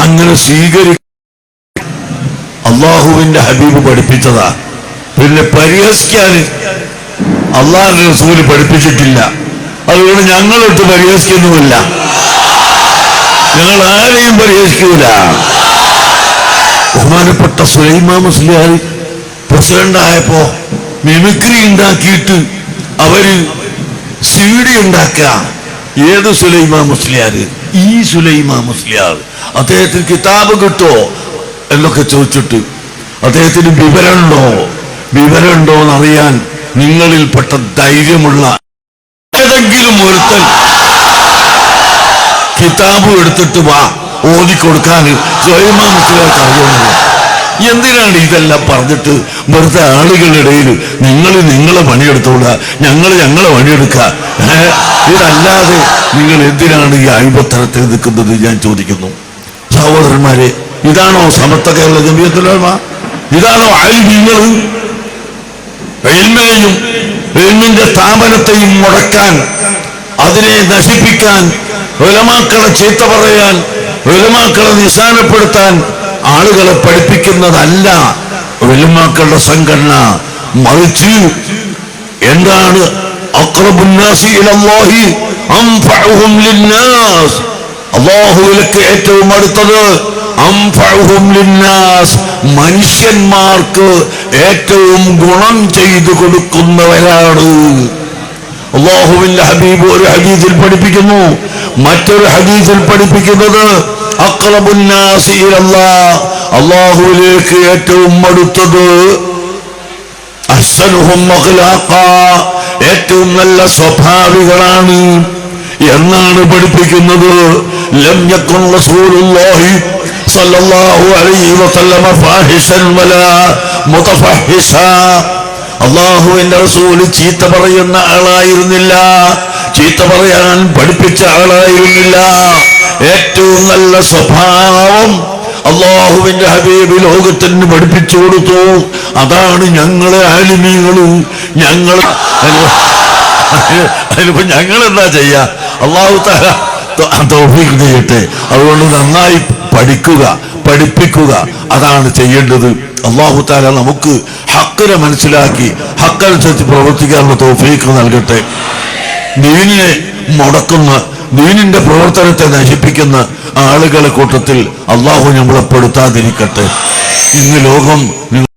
അങ്ങനെ അള്ളാഹുവിന്റെ ഹബീബ് പഠിപ്പിച്ചതാ. പിന്നെ പരിഹസിക്കാൻ അള്ളാഹുവിന്റെ റസൂല് പഠിപ്പിച്ചിട്ടില്ല. അതുകൊണ്ട് ഞങ്ങളൊട്ട് പരിഹസിക്കുന്നുമില്ല. ഞങ്ങൾ ആരെയും പരിഹസിക്കൂല. ബഹുമാനപ്പെട്ട സുലൈമാൻ മുസ്ലിയാർ പ്രസിഡന്റ് ആയപ്പോ മിമിക്രി ഉണ്ടാക്കിയിട്ട് അവര് CD ഉണ്ടാക്കുക. ഏത് സുലൈമാൻ മുസ്ലിയാർ? ഈ സുലൈമാൻ മുസ്ലിയാർ. അദ്ദേഹത്തിന് കിതാബ് കിട്ടോ എന്നൊക്കെ ചോദിച്ചിട്ട് അദ്ദേഹത്തിന് വിവരമുണ്ടോ എന്നറിയാൻ നിങ്ങളിൽപ്പെട്ട ധൈര്യമുള്ള ഏതെങ്കിലും ഒരുത്തൻ കിതാബ് എടുത്തിട്ട് വാ, ഓതിക്കൊടുക്കാൻ സുലൈമാൻ മുസ്ലിയാർക്ക് അറിയുന്നത്. എന്തിനാണ് ഇതെല്ലാം പറഞ്ഞിട്ട് വെറുതെ ആളുകളുടെ ഇടയിൽ നിങ്ങളെ പണിയെടുത്തോളുക, ഞങ്ങളെ പണിയെടുക്കുക? ഇതല്ലാതെ നിങ്ങൾ എന്തിനാണ് ഈ അഴിബത്തരത്തിൽ നിൽക്കുന്നത് ഞാൻ ചോദിക്കുന്നു. സഹോദരന്മാരെ, ഇതാണോ സമത്വ കേരള ജമിയത്തുൽ ഉലമ? ഇതാണോ ആലിമീങ്ങൾ? ഇൽമിനെയും ഇൽമിന്റെ സ്ഥാപനത്തെയും മുടക്കാൻ, അതിനെ നശിപ്പിക്കാൻ, ഉലമാക്കളെ ചീത്ത പറയാൻ, ഉലമാക്കളെ നിസാനപ്പെടുത്താൻ ആളുകളെ പഠിപ്പിക്കുന്നതല്ല ഉലമാക്കളുടെ സംഘടന. മറിച്ച് എന്താണ്? അഖ്റബുൻ നാസി ഇലല്ലാഹി അൻഫഉഹും ലിന്നാസ്. അല്ലാഹുവിലേക്ക് ഏറ്റവും അടുത്തത് അൻഫഉഹും ലിന്നാസ്, മനുഷ്യന്മാർക്ക് ഏറ്റവും ഗുണം ചെയ്തു കൊടുക്കുന്നവരാണ്. അല്ലാഹുവിന്റെ ഹബീബ് ഒരു ഹദീസിൽ പഠിപ്പിക്കുന്നു, മറ്റൊരു ഹദീസിൽ പഠിപ്പിക്കുന്നത് അഖ്റബുൻ നാസി ഇലല്ലാഹ്, അല്ലാഹുവിലേക്ക് ഏറ്റവും അടുത്തത് അഹ്സനുഹും അഖ്ലാഖാ, ഏറ്റവും നല്ല സ്വഭാവികളാണ് എന്നാണ് പഠിപ്പിക്കുന്നത്. ലം യകുൻ റസൂലുള്ളാഹി സ്വല്ലല്ലാഹു അലൈഹി വസല്ലമ ഫാഹിഷൻ വലാ മുതഫഹിഷാ. അല്ലാഹുവിന്റെ റസൂൽ ചീത്ത പറയുന്ന ആളായിരുന്നില്ല, ചീത്ത പറയാൻ പഠിപ്പിച്ച ആളായിരുന്നില്ല. ഏറ്റവും നല്ല സ്വഭാവം അല്ലാഹുവിന്റെ ഹബീബ് ലോകത്തിന് പഠിപ്പിച്ചു കൊടുത്തു. അതാണ് ഞങ്ങളെ ആലിമീങ്ങള്. അതിനിപ്പോ ഞങ്ങളെന്താ ചെയ്യാ? അല്ലാഹു തആല തൗഫീഖ് ചെയ്യട്ടെ. അതുകൊണ്ട് നന്നായി പഠിപ്പിക്കുക, അതാണ് ചെയ്യേണ്ടത്. അല്ലാഹു തആല നമുക്ക് ഹക്കിനെ മനസ്സിലാക്കി ഹക്കനുസരിച്ച് പ്രവർത്തിക്കാനുള്ള തൗഫീഖ് നൽകട്ടെ. ദീനിനെ മുടക്കുന്ന, ദീനിന്റെ പ്രവർത്തനത്തെ നശിപ്പിക്കുന്ന ആളുകളെ കൂട്ടത്തിൽ അല്ലാഹു നമ്മളെ പെടുത്താതിരിക്കട്ടെ. ഇന്ന് ലോകം